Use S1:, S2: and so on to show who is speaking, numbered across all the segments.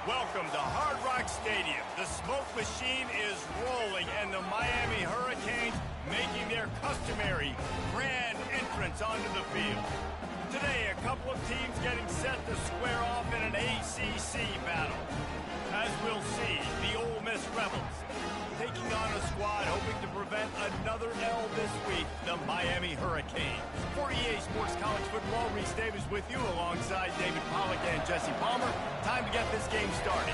S1: Welcome to Hard Rock Stadium. The smoke machine is rolling, and the Miami Hurricanes making their customary grand entrance onto the field. Today, a couple of teams getting set to square off in an ACC battle. As we'll see, the Ole Miss Rebels taking on a squad hoping to prevent another L this week, the Miami Hurricanes. For EA Sports College Football, Reese Davis with you alongside David Pollack and Jesse Palmer. Time to get this game started.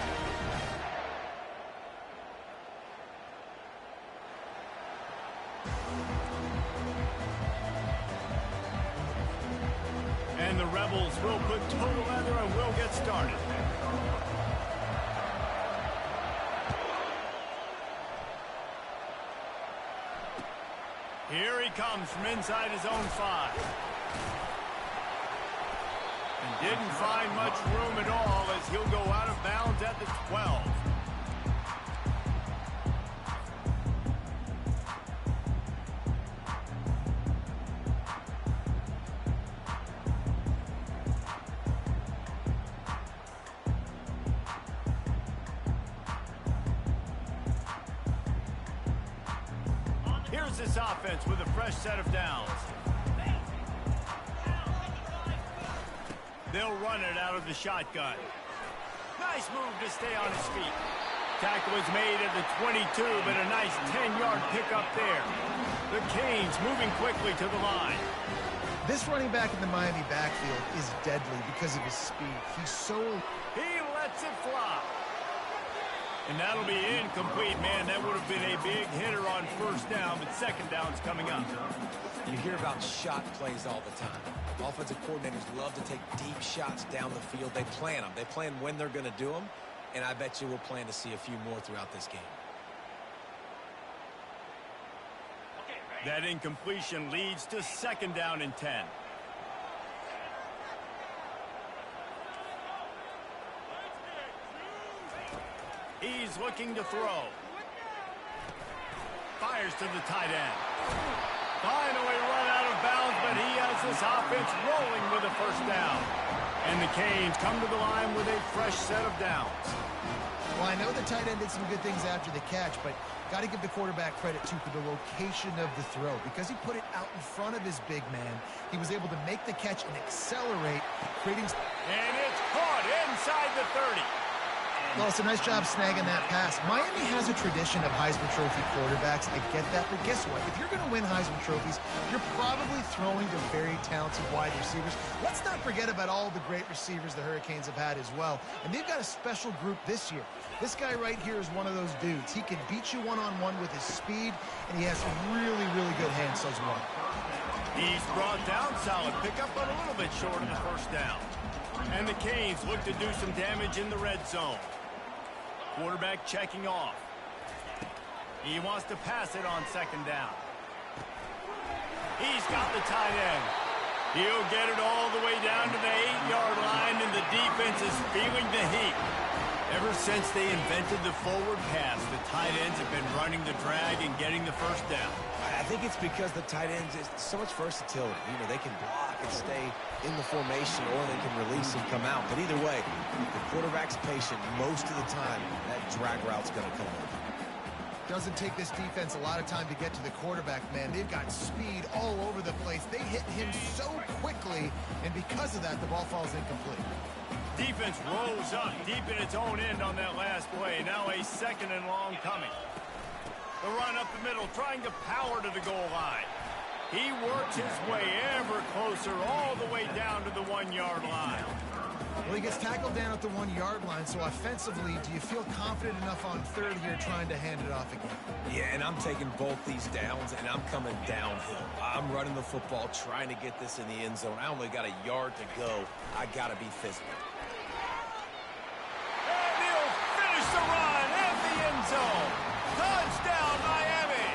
S1: And the Rebels will put total leather and will get started. Here he comes from inside his own 5. And didn't find much room at all as he'll go out of bounds at the 12. Here's this offense with a fresh set of downs. They'll run it out of the shotgun. Nice move to stay on his feet. Tackle was made at the 22, but a nice 10-yard pickup there. The Canes moving quickly to the line.
S2: This running back in the Miami backfield is deadly because of his speed.
S1: He lets it fly. And that'll be incomplete, man. That would have been a big hitter on first down, but second down's coming up.
S3: You hear about shot plays all the time. Offensive coordinators love to take deep shots down the field. They plan them. They plan when they're going to do them, and I bet you we'll plan to see a few more throughout this game.
S1: That incompletion leads to second down and 10. He's looking to throw. Fires to the tight end. Finally run out of bounds, but he has this offense rolling with a first down. And the Canes come to the line with a fresh set of downs.
S2: Well, I know the tight end did some good things after the catch, but got to give the quarterback credit, too, for the location of the throw. Because he put it out in front of his big man, he was able to make the catch and accelerate, creating...
S1: And it's caught inside the 30.
S2: Well, it's a nice job snagging that pass. Miami has a tradition of Heisman Trophy quarterbacks. I get that, but guess what? If you're going to win Heisman Trophies, you're probably throwing to very talented wide receivers. Let's not forget about all the great receivers the Hurricanes have had as well. And they've got a special group this year. This guy right here is one of those dudes. He can beat you one-on-one with his speed, and he has some really, really good hands as well.
S1: He's brought down, solid pickup, but a little bit short of the first down. And the Canes look to do some damage in the red zone. Quarterback checking off. He wants to pass it on second down. He's got the tight end. He'll get it all the way down to the 8-yard line, and the defense is feeling the heat. Ever since they invented the forward pass, the tight ends have been running the drag and getting the first down.
S3: I think it's because the tight ends is so much versatility. You know, they can block and stay in the formation, or they can release and come out. But either way, the quarterback's patient most of the time. That drag route's going to come over.
S2: Doesn't take this defense a lot of time to get to the quarterback, man. They've got speed all over the place. They hit him so quickly, and because of that, the ball falls incomplete.
S1: Defense rolls up deep in its own end on that last play. Now a second and long coming. The run up the middle, trying to power to the goal line. He works his way ever closer all the way down to the 1-yard line.
S2: Well, he gets tackled down at the 1-yard line, so offensively, do you feel confident enough on third here trying to hand it off again?
S3: Yeah, and I'm taking both these downs, and I'm coming downhill. I'm running the football, trying to get this in the end zone. I only got a yard to go. I got to be physical.
S1: And he'll finish the run in the end zone. Touchdown, Miami.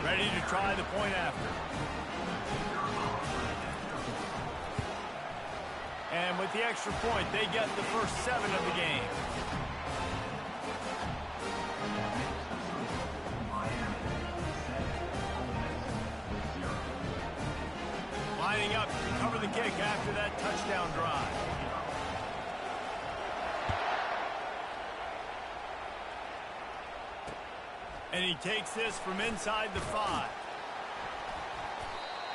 S1: Ready to try the point after. And with the extra point, they get the first 7 of the game. Lining up to cover the kick after that touchdown drive. And he takes this from inside the 5.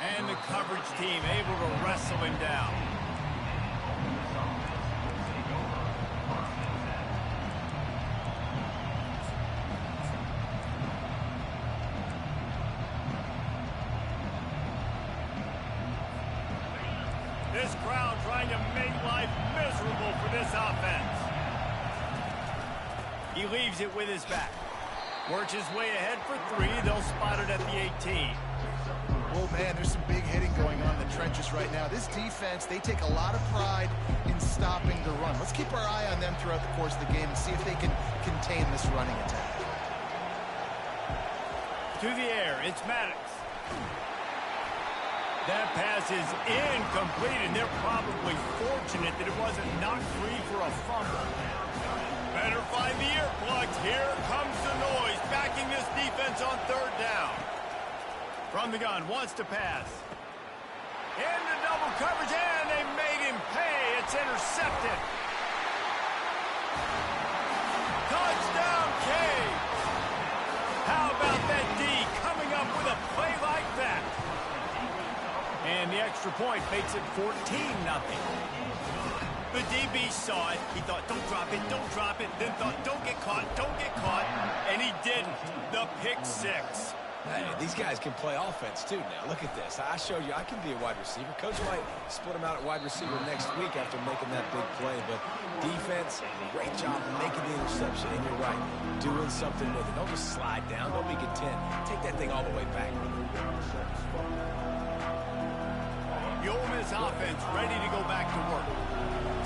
S1: And the coverage team able to wrestle him down. This crowd trying to make life miserable for this offense. He leaves it with his back. Works his way ahead for 3. They'll spot it at the 18.
S2: Oh, man, there's some big hitting going on in the trenches right now. This defense, they take a lot of pride in stopping the run. Let's keep our eye on them throughout the course of the game and see if they can contain this running attack.
S1: To the air, it's Maddox. That pass is incomplete, and they're probably fortunate that it wasn't knocked free for a fumble. Better find the earplugs. Here comes the noise, backing this defense on 3rd down. From the gun, wants to pass. Into double coverage, and they made him pay. It's intercepted. Touchdown, Cade. How about that D coming up with a play like that? And the extra point makes it 14-0. The DB saw it. He thought, don't drop it, don't drop it. Then thought, don't get caught, don't get caught. And he didn't. The pick 6.
S3: Hey, these guys can play offense, too, now. Look at this. I showed you I can be a wide receiver. Coach might split him out at wide receiver next week after making that big play. But defense, great job making the interception. And you're right, doing something with it. Don't just slide down. Don't be content. Take that thing all the way back.
S1: The Ole Miss offense ready to go back to work.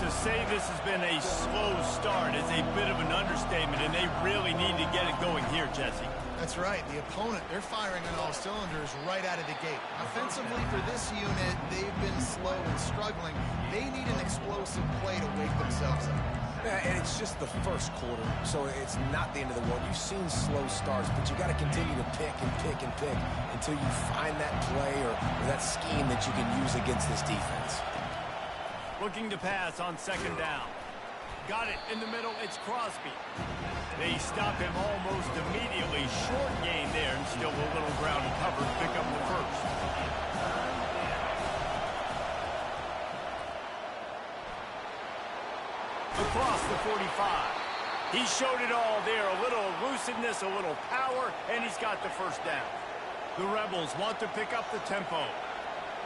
S1: To say this has been a slow start is a bit of an understatement, and they really need to get it going here, Jesse.
S2: That's right. The opponent, they're firing on all cylinders right out of the gate. Offensively, for this unit, they've been slow and struggling. They need an explosive play to wake themselves up.
S3: Yeah, and it's just the first quarter, so it's not the end of the world. You've seen slow starts, but you got to continue to pick and pick and pick until you find that play or that scheme that you can use against this defense.
S1: Looking to pass on 2nd down. Got it in the middle. It's Crosby. They stop him almost immediately. Short gain there, and still a little ground to cover to pick up the 1st. Across the 45. He showed it all there. A little elusiveness, a little power, and he's got the 1st down. The Rebels want to pick up the tempo.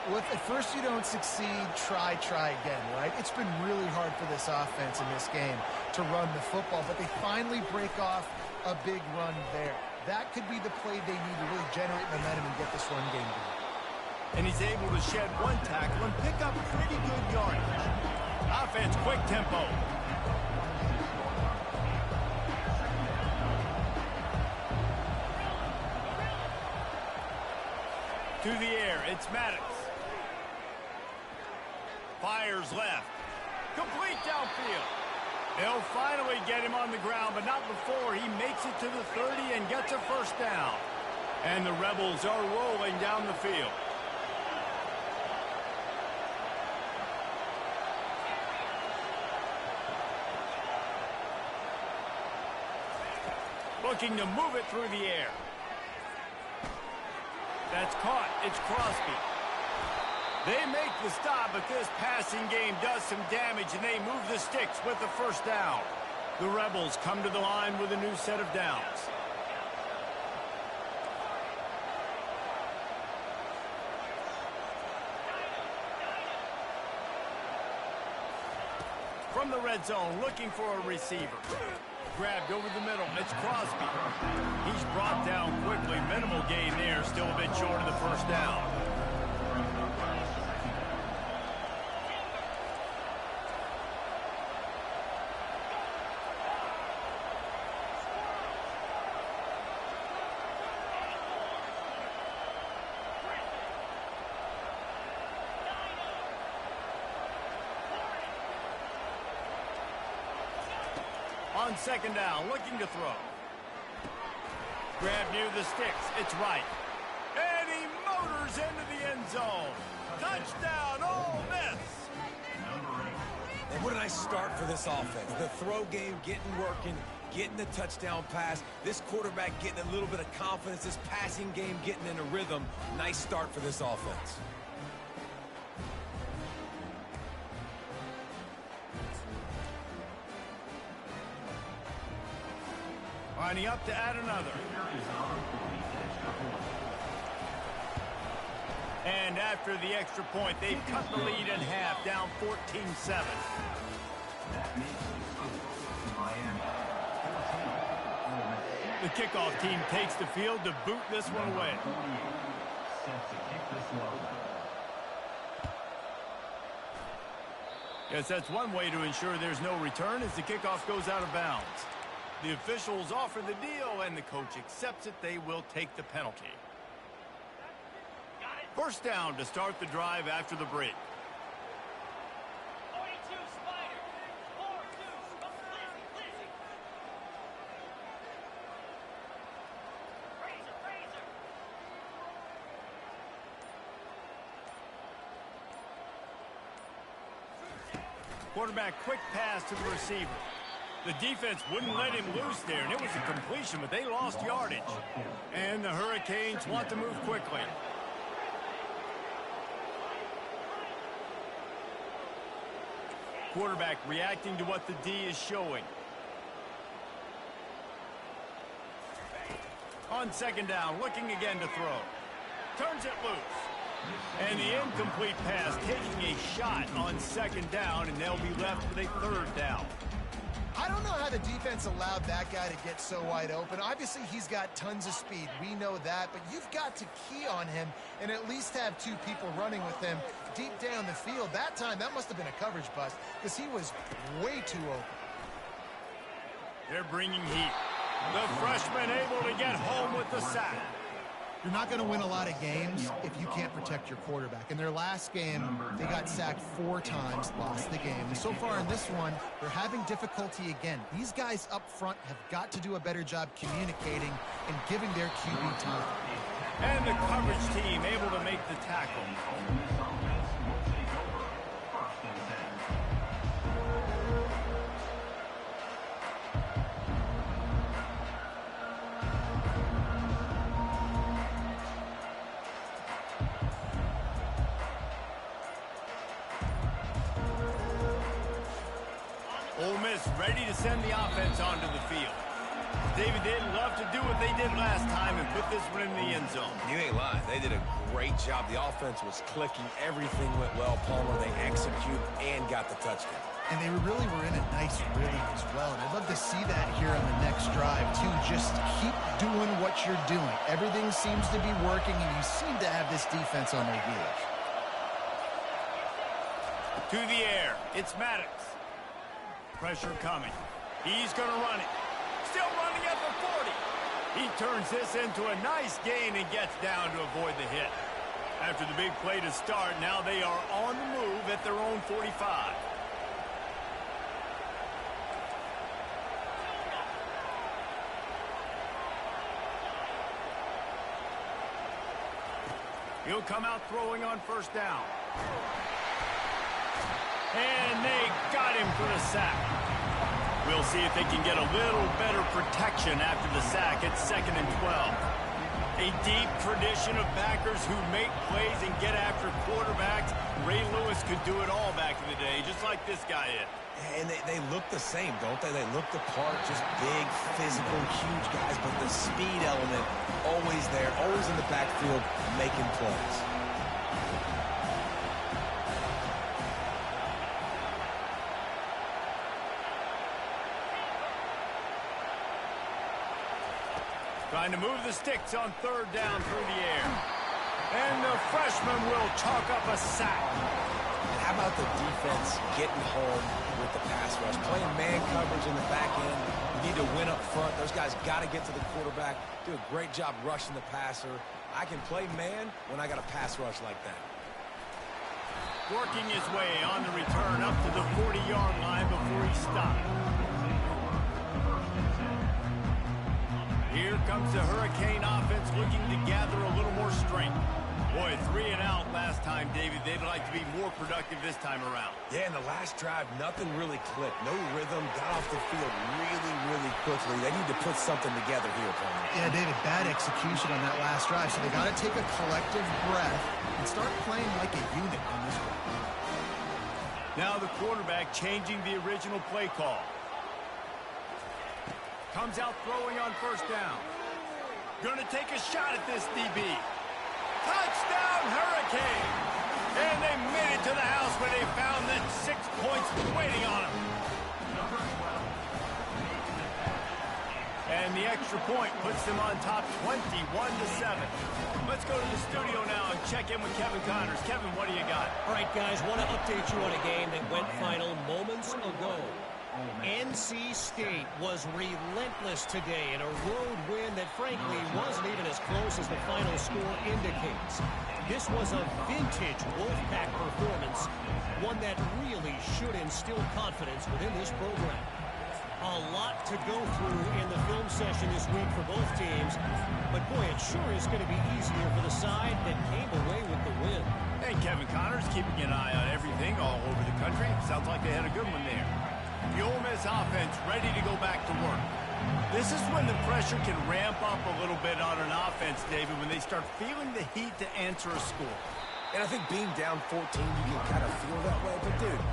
S2: Well, if at first you don't succeed, try again, right? It's been really hard for this offense in this game to run the football, but they finally break off a big run there. That could be the play they need to really generate momentum and get this run game going.
S1: And he's able to shed 1 tackle and pick up pretty good yardage. Offense, quick tempo. To the air, it's Maddox. Fires left. Complete downfield. They'll finally get him on the ground, but not before he makes it to the 30 and gets a 1st down. And the Rebels are rolling down the field. Looking to move it through the air. That's caught. It's Crosby. They make the stop, but this passing game does some damage, and they move the sticks with the 1st down. The Rebels come to the line with a new set of downs. From the red zone, looking for a receiver. Grabbed over the middle. It's Crosby. He's brought down quickly. Minimal gain there. Still a bit short of the 1st down. On 2nd down, looking to throw. Grab near the sticks. It's right. And he motors into the end zone. Touchdown, Ole Miss.
S3: And what a nice start for this offense. The throw game getting working, getting the touchdown pass. This quarterback getting a little bit of confidence. This passing game getting in a rhythm. Nice start for this offense.
S1: Lining up to add another. And after the extra point, they've cut the lead in half, down 14-7. The kickoff team takes the field to boot this one away. Guess that's one way to ensure there's no return as the kickoff goes out of bounds. The officials offer the deal, and the coach accepts it. They will take the penalty. First down to start the drive after the break.
S4: 42 Spider. 4-2. Razor.
S1: Quarterback quick pass to the receiver. The defense wouldn't let him loose there, and it was a completion, but they lost yardage. And the Hurricanes want to move quickly. Quarterback reacting to what the D is showing. On second down, looking again to throw. Turns it loose. And the incomplete pass taking a shot on second down, and they'll be left with a third down.
S2: I don't know how the defense allowed that guy to get so wide open. Obviously, he's got tons of speed. We know that, but you've got to key on him and at least have two people running with him deep down the field. That time, that must have been a coverage bust because he was way too open.
S1: They're bringing heat. The freshman able to get home with the sack.
S2: You're not going to win a lot of games if you can't protect your quarterback. In their last game, they got sacked 4 times, lost the game. And so far in this one, they're having difficulty again. These guys up front have got to do a better job communicating and giving their QB time.
S1: And the coverage team able to make the tackle. Ole Miss ready to send the offense onto the field. David, they'd love to do what they did last time and put this one in the end zone.
S3: You ain't lying. They did a great job. The offense was clicking. Everything went well, Palmer. They executed and got the touchdown.
S2: And they really were in a nice rhythm as well. And I'd love to see that here on the next drive, too. Just keep doing what you're doing. Everything seems to be working, and you seem to have this defense on their heels.
S1: To the air. It's Maddox. Pressure coming. He's going to run it. Still running at the 40. He turns this into a nice gain and gets down to avoid the hit. After the big play to start, now they are on the move at their own 45. He'll come out throwing on first down. And they got him for the sack. We'll see if they can get a little better protection after the sack at 2nd and 12. A deep tradition of backers who make plays and get after quarterbacks. Ray Lewis could do it all back in the day, just like this guy is.
S3: And they look the same, don't they? They look the part, just big, physical, huge guys, but the speed element always there, always in the backfield, making plays.
S1: Trying to move the sticks on third down through the air. And the freshman will chalk up a sack.
S3: And how about the defense getting home with the pass rush? Playing man coverage in the back end. You need to win up front. Those guys got to get to the quarterback. Do a great job rushing the passer. I can play man when I got a pass rush like that.
S1: Working his way on the return up to the 40-yard line before he stopped. Here comes the Hurricane offense looking to gather a little more strength. Boy, 3 and out last time, David. They'd like to be more productive this time around.
S3: Yeah, in the last drive, nothing really clicked. No rhythm, got off the field really quickly. They need to put something together here, Palmer.
S2: Yeah, David, bad execution on that last drive, so they got to take a collective breath and start playing like a unit on this one.
S1: Now the quarterback changing the original play call. Comes out throwing on first down. Gonna take a shot at this DB. Touchdown, Hurricane! And they made it to the house where they found that 6 points waiting on them. And the extra point puts them on top 21-7. Let's go to the studio now and check in with Kevin Connors. Kevin, what do you got?
S5: All right, guys, want to update you on a game that went final moments ago. NC State was relentless today in a road win that, frankly, wasn't even as close as the final score indicates. This was a vintage Wolfpack performance, one that really should instill confidence within this program. A lot to go through in the film session this week for both teams, but boy, it sure is going to be easier for the side that came away with the win.
S1: Hey, Kevin Connors, keeping an eye on everything all over the country. Sounds like they had a good one there. The Ole Miss offense ready to go back to work. This is when the pressure can ramp up a little bit on an offense, David, when they start feeling the heat to answer a score.
S3: And I think being down 14, you can kind of feel that way. But, dude,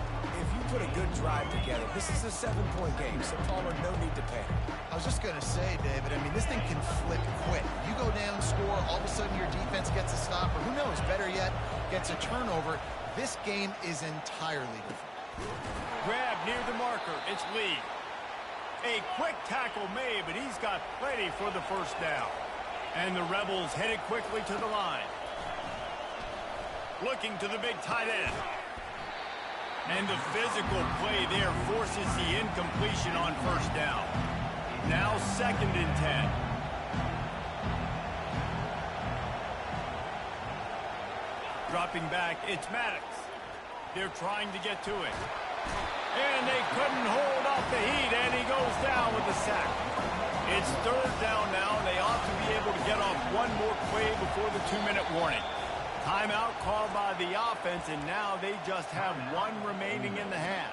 S3: if you put a good drive together, this is a 7-point game, so Palmer, no need to panic.
S2: I was just going to say, David, I mean, this thing can flip quick. You go down, score, all of a sudden your defense gets a stop, or who knows, better yet, gets a turnover. This game is entirely different.
S1: Grab near the marker. It's Lee. A quick tackle made, but he's got plenty for the first down. And the Rebels headed quickly to the line. Looking to the big tight end. And the physical play there forces the incompletion on first down. Now 2nd and 10. Dropping back, it's Maddox. They're trying to get to it. And they couldn't hold off the heat, and he goes down with the sack. It's 3rd down now, and they ought to be able to get off one more play before the 2-minute warning. Timeout called by the offense, and now they just have one remaining in the half.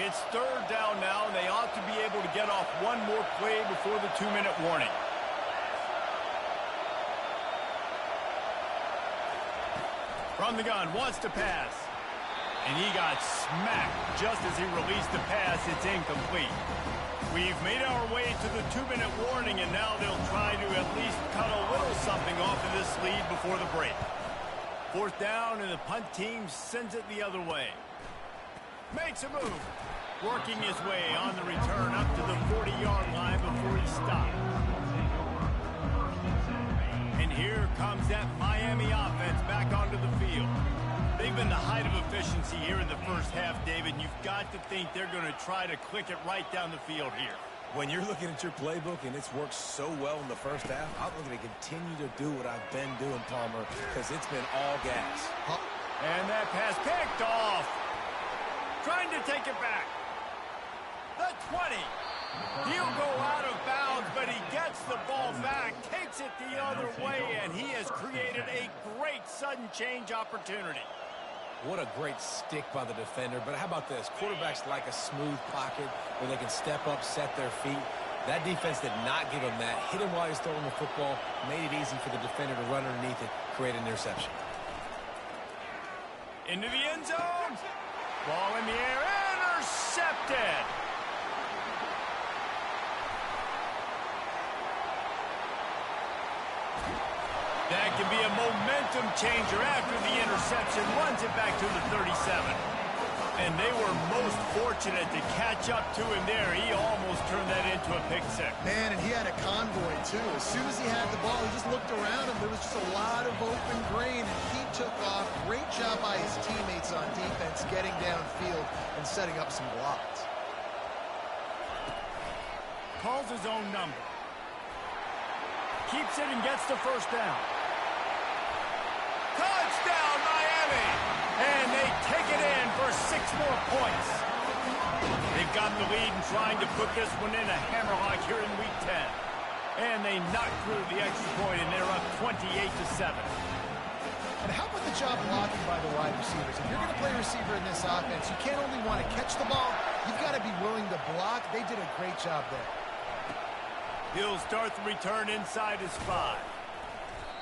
S1: It's 3rd down now, and they ought to be able to get off one more play before the 2-minute warning. From the gun, wants to pass. And he got smacked just as he released the pass. It's incomplete. We've made our way to the 2-minute warning, and now they'll try to at least cut a little something off of this lead before the break. 4th down, and the punt team sends it the other way. Makes a move. Working his way on the return up to the 40-yard line before he stopped. And here comes that Miami offense back onto the field. They've been the height of efficiency here in the first half, David. You've got to think they're going to try to click it right down the field here.
S3: When you're looking at your playbook and it's worked so well in the first half, I'm going to continue to do what I've been doing, Palmer, because it's been all gas.
S1: And that pass picked off. Trying to take it back. The 20. He'll go out of bounds, but he gets the ball back, takes it the other way, and he has created a great sudden change opportunity.
S3: What a great stick by the defender. But how about this? Quarterbacks like a smooth pocket where they can step up, set their feet. That defense did not give him that. Hit him while he's throwing the football, made it easy for the defender to run underneath it, create an interception.
S1: Into the end zone. Ball in the air, intercepted. That can be a momentum changer after the interception. Runs it back to the 37. And they were most fortunate to catch up to him there. He almost turned that into a pick six.
S2: Man, and he had a convoy, too. As soon as he had the ball, he just looked around him. There was just a lot of open green, and he took off. Great job by his teammates on defense, getting downfield and setting up some blocks.
S1: Calls his own number. Keeps it and gets the first down. Touchdown, Miami! And they take it in for 6 more points. They've got the lead and trying to put this one in a hammerlock here in Week 10. And they knock through the extra point, and they're up 28-7.
S2: And how about the job blocking by the wide receivers? If you're going to play receiver in this offense, you can't only want to catch the ball, you've got to be willing to block. They did a great job there.
S1: He'll start the return inside his 5.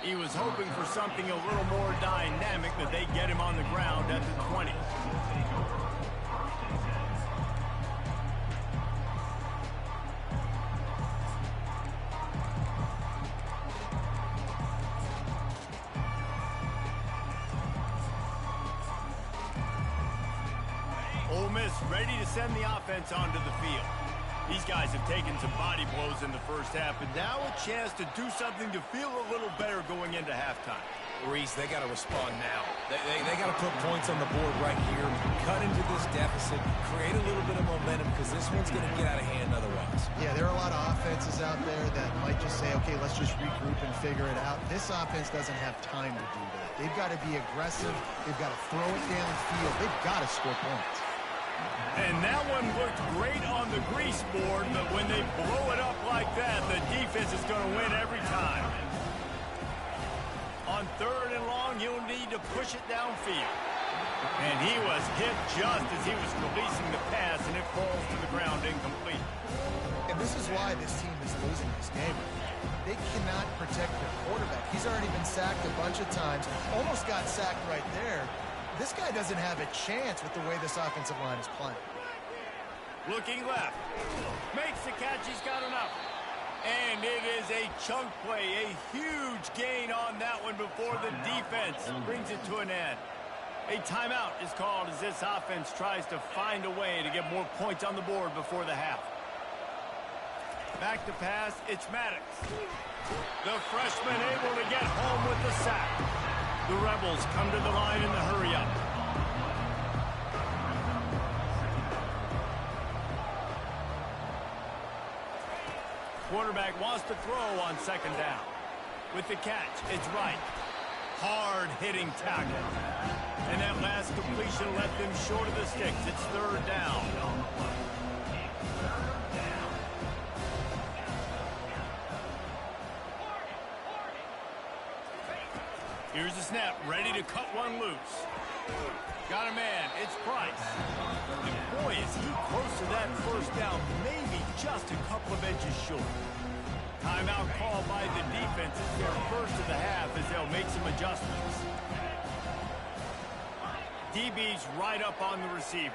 S1: He was hoping for something a little more dynamic, but they get him on the ground at the 20. Ole Miss ready to send the offense onto the field. These guys have taken some body blows in the first half, and now a chance to do something to feel a little better going into halftime.
S3: Reese, they got to respond now. They got to put points on the board right here, cut into this deficit, create a little bit of momentum, because this one's going to get out of hand otherwise.
S2: Yeah, there are a lot of offenses out there that might just say, okay, let's just regroup and figure it out. This offense doesn't have time to do that. They've got to be aggressive. They've got to throw it downfield. They've got to score points.
S1: And that one looked great on the grease board, but when they blow it up like that, the defense is going to win every time. On 3rd and long, he'll need to push it downfield. And he was hit just as he was releasing the pass, and it falls to the ground incomplete.
S2: And this is why this team is losing this game. They cannot protect their quarterback. He's already been sacked a bunch of times, almost got sacked right there. This guy doesn't have a chance with the way this offensive line is playing.
S1: Looking left. Makes the catch. He's got enough. And it is a chunk play. A huge gain on that one before the defense brings it to an end. A timeout is called as this offense tries to find a way to get more points on the board before the half. Back to pass. It's Maddox. The freshman able to get home with the sack. The Rebels come to the line in the hurry-up. Quarterback wants to throw on 2nd down. With the catch, it's right. Hard-hitting tackle. And that last completion left them short of the sticks. It's 3rd down. Here's the snap, ready to cut one loose. Got a man, it's Price. And boy, is he close to that 1st down, maybe just a couple of inches short. Timeout called by the defense. It's their first of the half as they'll make some adjustments. DB's right up on the receivers.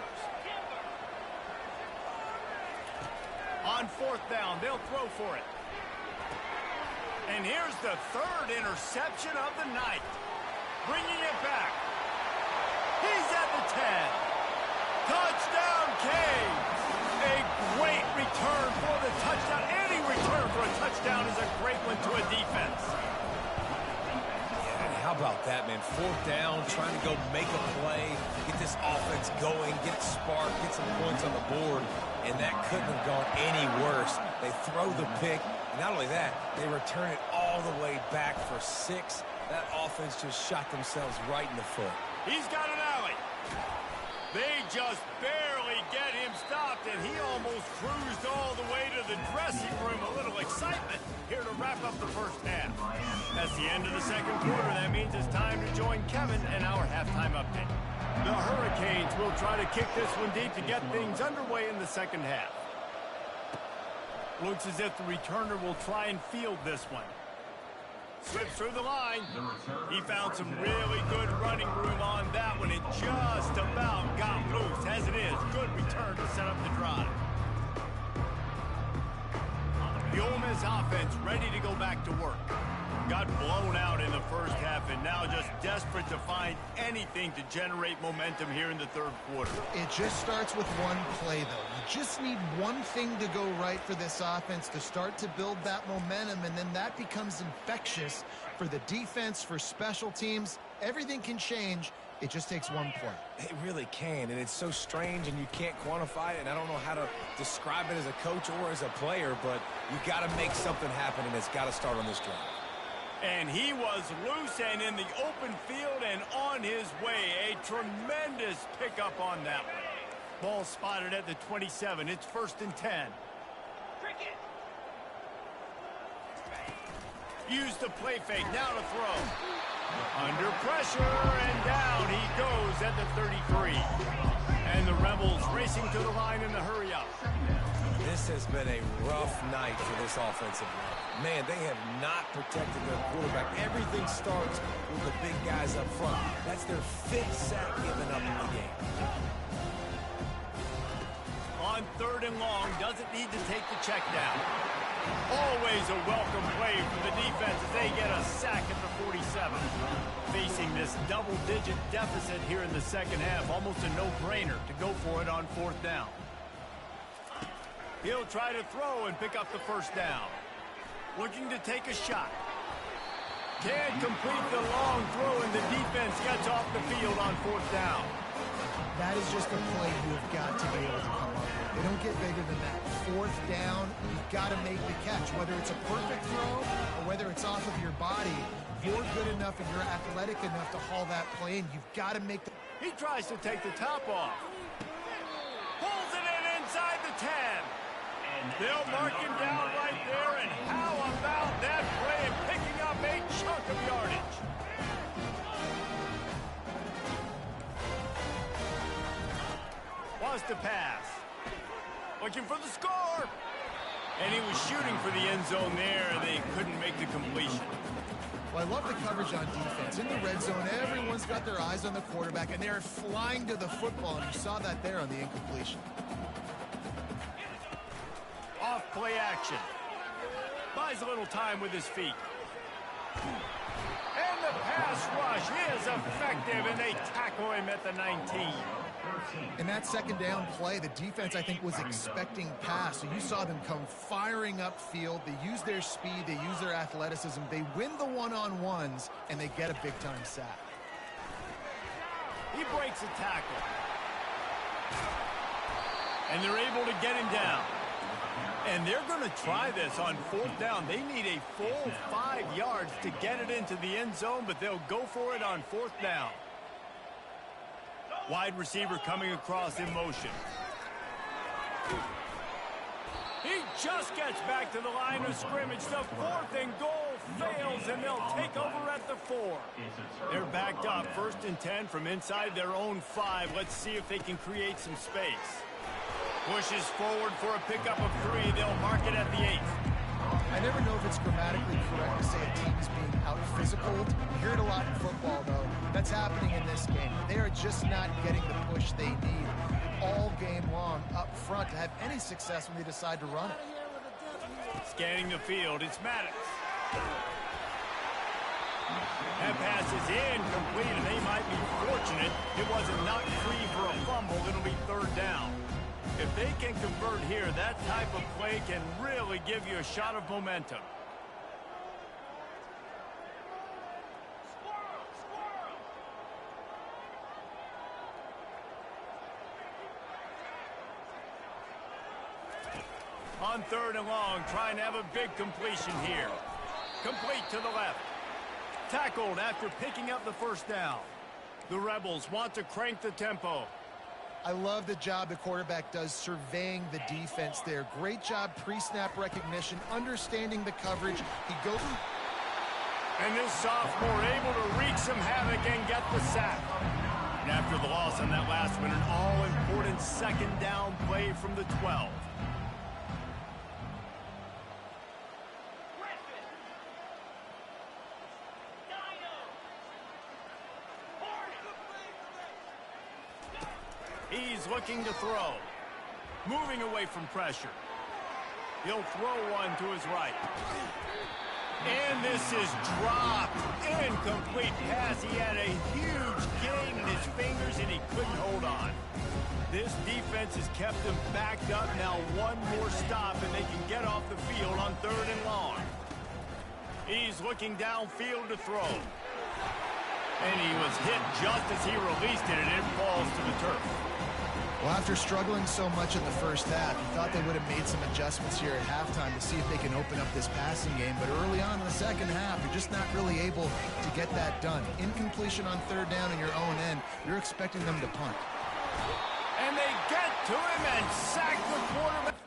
S1: On 4th down, they'll throw for it. And here's the 3rd interception of the night. Bringing it back. He's at the 10. Touchdown, Canes. A great return for the touchdown. Any return for a touchdown is a great one to a defense.
S3: Yeah, and how about that, man? 4th down, trying to go make a play, get this offense going, get it sparked, get some points on the board, and that couldn't have gone any worse. They throw the pick. And not only that, they return it all the way back for 6. That offense just shot themselves right in the foot.
S1: He's got an alley. They just barely get him stopped, and he almost cruised all the way to the dressing room. A little excitement here to wrap up the first half. That's the end of the 2nd quarter. That means it's time to join Kevin and our halftime update. The Hurricanes will try to kick this one deep to get things underway in the 2nd half. Looks as if the returner will try and field this one. Slips through the line. He found some really good running room on that one. It just about got loose. As it is, good return to set up the drive. The Ole Miss offense ready to go back to work. Got blown out in the first half and now just desperate to find anything to generate momentum here in the 3rd quarter.
S2: It just starts with one play, though. You just need one thing to go right for this offense to start to build that momentum, and then that becomes infectious for the defense, for special teams. Everything can change. It just takes one play.
S3: It really can, and it's so strange, and you can't quantify it, and I don't know how to describe it as a coach or as a player, but you got to make something happen, and it's got to start on this drive.
S1: And he was loose and in the open field and on his way. A tremendous pickup on that one. Ball spotted at the 27. It's 1st and 10.
S4: Cricket.
S1: Use the play fake. Now to throw. Under pressure, and down he goes at the 33. And the Rebels racing to the line in the hurry-up.
S3: This has been a rough night for this offensive line. Man, they have not protected their quarterback. Everything starts with the big guys up front. That's their 5th sack given up in the game.
S1: On 3rd and long, doesn't need to take the check down. Always a welcome play for the defense as they get a sack at the 47. Facing this double-digit deficit here in the second half, almost a no-brainer to go for it on 4th down. He'll try to throw and pick up the 1st down. Looking to take a shot. Can't complete the long throw, and the defense gets off the field on 4th down.
S2: That is just a play you have got to be able to come up with. They don't get bigger than that. 4th down, you've got to make the catch. Whether it's a perfect throw or whether it's off of your body, you're good enough and you're athletic enough to haul that play in. You've got to make the...
S1: He tries to take the top off. Pulls it in inside the 10. They'll mark him down right there, and how about that play and picking up a chunk of yardage? Wants to pass. Looking for the score. And he was shooting for the end zone there, and they couldn't make the completion.
S2: Well, I love the coverage on defense. In the red zone, everyone's got their eyes on the quarterback, and they're flying to the football, and you saw that there on the incompletion.
S1: Off play action. Buys a little time with his feet. And the pass rush is effective, and they tackle him at the 19.
S2: In that 2nd down play, the defense, I think, was expecting pass. So you saw them come firing upfield. They use their speed. They use their athleticism. They win the one-on-ones, and they get a big-time sack.
S1: He breaks a tackle. And they're able to get him down. And they're going to try this on 4th down. They need a full 5 yards to get it into the end zone, but they'll go for it on 4th down. Wide receiver coming across in motion. He just gets back to the line of scrimmage. The 4th and goal fails, and they'll take over at the 4. They're backed up 1st and 10 from inside their own 5. Let's see if they can create some space. Pushes forward for a pickup of 3. They'll mark it at the 8th.
S2: I never know if it's grammatically correct to say a team is being out-physicaled. You hear it a lot in football, though. That's happening in this game. They are just not getting the push they need all game long up front to have any success when they decide to run it.
S1: Scanning the field, it's Maddox. That pass is incomplete, and they might be fortunate it wasn't knocked free for a fumble. It'll be 3rd down. If they can convert here, that type of play can really give you a shot of momentum. On 3rd and long, trying to have a big completion here. Complete to the left. Tackled after picking up the 1st down. The Rebels want to crank the tempo.
S2: I love the job the quarterback does surveying the defense there. Great job pre-snap recognition, understanding the coverage. He goes...
S1: And this sophomore able to wreak some havoc and get the sack. And after the loss on that last one, an all-important 2nd down play from the 12. He's looking to throw. Moving away from pressure. He'll throw one to his right. And this is dropped. Incomplete pass. He had a huge gain in his fingers, and he couldn't hold on. This defense has kept him backed up. Now one more stop, and they can get off the field on 3rd and long. He's looking downfield to throw. And he was hit just as he released it, and it falls to the turf.
S2: Well, after struggling so much in the 1st half, you thought they would have made some adjustments here at halftime to see if they can open up this passing game. But early on in the 2nd half, you're just not really able to get that done. Incompletion on 3rd down in your own end, you're expecting them to punt.
S1: And And they get to him and sack the quarterback.